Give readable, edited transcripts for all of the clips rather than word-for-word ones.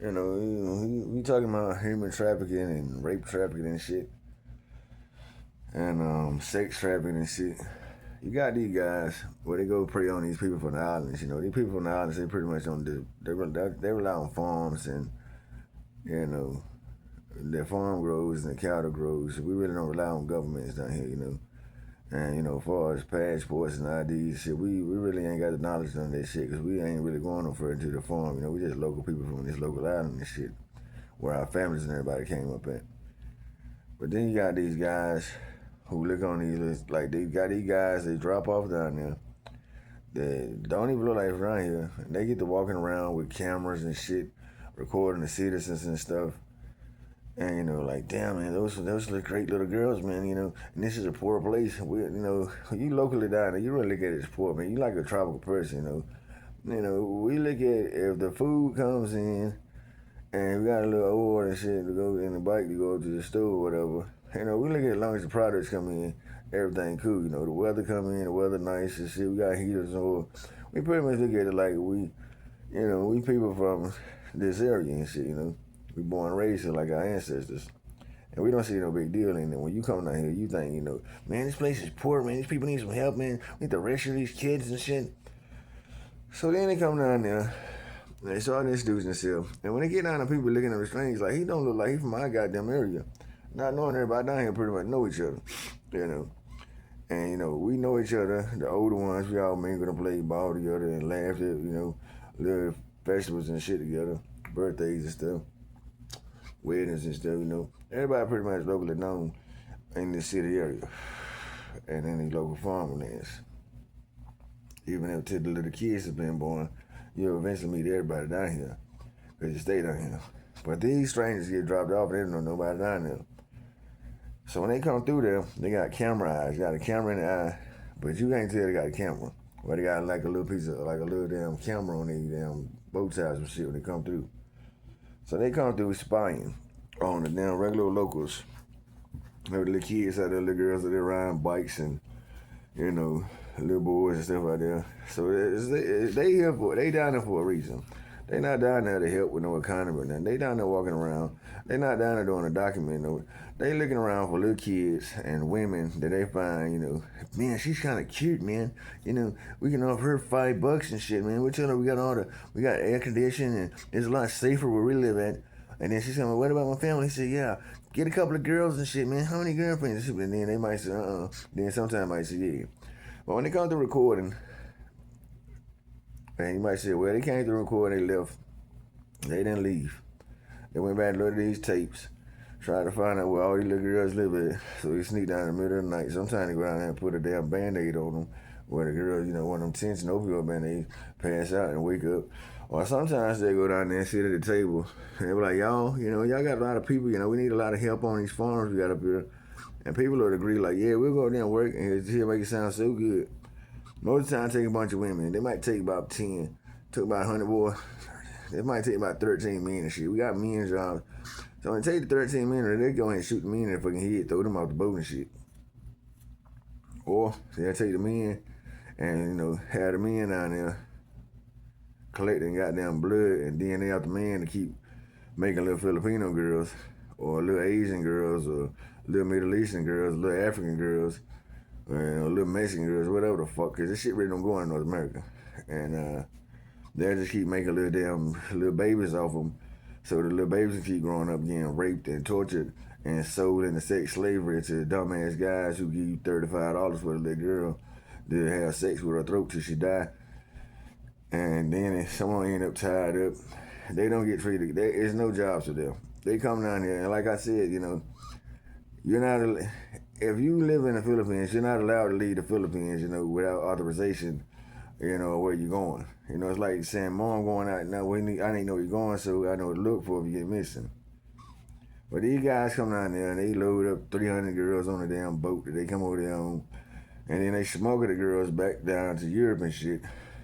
we talking about human trafficking and rape trafficking and shit, and sex trafficking and shit. You got these guys where they go prey on these people from the islands. These people from the islands, they pretty much don't do. They rely on farms and you know their farm grows and the cattle grows. We really don't rely on governments down here. And as far as passports and IDs, shit, we really ain't got the knowledge on that shit because we ain't really going no further to the farm. We just local people from this local island and shit, where our families and everybody came up at. But then you got these guys who look on these lists, like they got these guys they drop off down there. They don't even look like around here. And they get to walking around with cameras and shit, recording the citizens and stuff. And like damn man, those look great little girls, man. And this is a poor place. You locally down there, you really look at it as poor, man. You like a tropical person. We look at if the food comes in, and we got a little order and shit to go in the bike to go up to the store or whatever. We look at it as long as the products come in, everything cool. The weather come in, the weather nice and shit. We got heaters on. We pretty much look at it like we people from this area and shit. We born and raised here like our ancestors. And we don't see no big deal in it. When you come down here, you think, man, this place is poor, man. These people need some help, man. We need to rescue these kids and shit. So then they come down there, and they start introducing themselves. And when they get down to people looking at the strangers, like, he don't look like he from my goddamn area. Not knowing everybody down here pretty much know each other, And, we know each other. The older ones, we all mingle and play ball together and laugh at, little festivals and shit together, birthdays and stuff. Weddings and stuff. Everybody pretty much locally known in this city area and in these local farmlands. Even if the little kids have been born, you'll eventually meet everybody down here because you stay down here. But these strangers get dropped off and they don't know nobody down there. So when they come through there, they got camera eyes. Got a camera in the eye, but you can't tell they got a camera. Or they got like a little piece of, like a little damn camera on their damn bow ties and shit when they come through. So they come through spying on the damn regular locals. The little kids out there, little girls out there riding bikes and, little boys and stuff out there. So they down there for a reason. They not down there to help with no economy or nothing. They down there walking around. They not down there doing a document. No. They looking around for little kids and women that they find, man, she's kind of cute, man. We can offer her $5 and shit, man. We're telling her we got air conditioning and it's a lot safer where we live at. And then she said, well, what about my family? He said, yeah, get a couple of girls and shit, man. How many girlfriends? And then they might say, Then sometimes might say, yeah. But when they come to recording, and you might say, well, they came to record, they left. They didn't leave. They went back and looked at these tapes, tried to find out where all these little girls live at. So they sneak down in the middle of the night. Sometimes they go down there and put a damn Band-Aid on them, where the girls, one of them tension opioid Band-Aids, pass out and wake up. Or sometimes they go down there and sit at the table. And they be like, y'all got a lot of people, we need a lot of help on these farms we got up here. And people would agree, like, yeah, we'll go there and work, and he'll make it sound so good. Most of the time, take a bunch of women. They might take about 10. Took about 100 boys. It might take about 13 men and shit. We got men jobs. So when they take the 13 men, they go ahead and shoot the men in the fucking head, throw them off the boat and shit. Or they'll take the men and, have the men down there collecting goddamn blood and DNA out the man to keep making little Filipino girls or little Asian girls or little Middle Eastern girls, little African girls, or little Mexican girls, whatever the fuck, because this shit really don't go in North America. And they'll just keep making little babies off them, so the little babies can keep growing up getting raped and tortured and sold into sex slavery to dumbass guys who give you $35 for a little girl to have sex with her throat till she die. And then if someone end up tied up, they don't get treated. There's no jobs for them. They come down here, and like I said, you're not. If you live in the Philippines, you're not allowed to leave the Philippines, without authorization, where you're going. It's like saying, Mom, I'm going out now. I need to know where you're going, so I know to look for if you get missing. But these guys come down there and they load up 300 girls on a damn boat that they come over there on, and then they smuggle the girls back down to Europe and shit.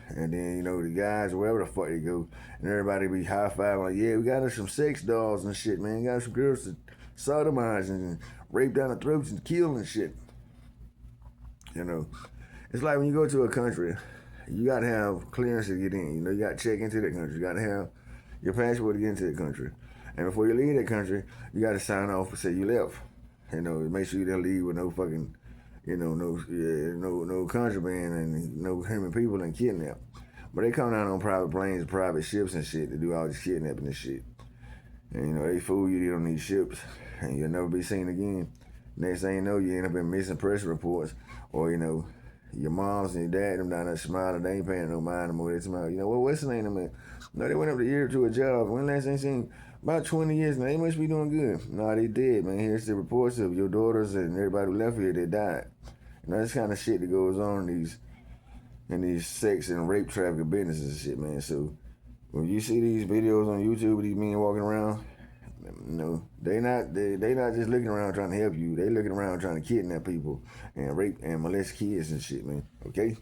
And then, the guys, wherever the fuck they go, and everybody be high-fiving like, yeah, we got us some sex dolls and shit, man. We got some girls to sodomize and rape down the throats and kill and shit. It's like when you go to a country, you got to have clearance to get in. You got to check into that country. You got to have, your passport to get into the country. And before you leave that country, you got to sign off and say you left. You know, make sure you don't leave with no fucking, no contraband and no human people and kidnap. But they come down on private planes, private ships and shit to do all this kidnapping and shit. And they fool you, on these ships, and you'll never be seen again. Next thing you know, you end up in missing press reports, or your moms and your dad them down there smiling, they ain't paying no mind no more. They smile, what's the name of them? No, they went up the year to a job. When last thing seen? About 20 years now. They must be doing good. No, they dead, man. Here's the reports of your daughters and everybody who left here that died. That's kind of shit that goes on in these sex and rape trafficking businesses and shit, man. So when you see these videos on YouTube of these men walking around, they not just looking around trying to help you. They looking around trying to kidnap people and rape and molest kids and shit, man. Okay?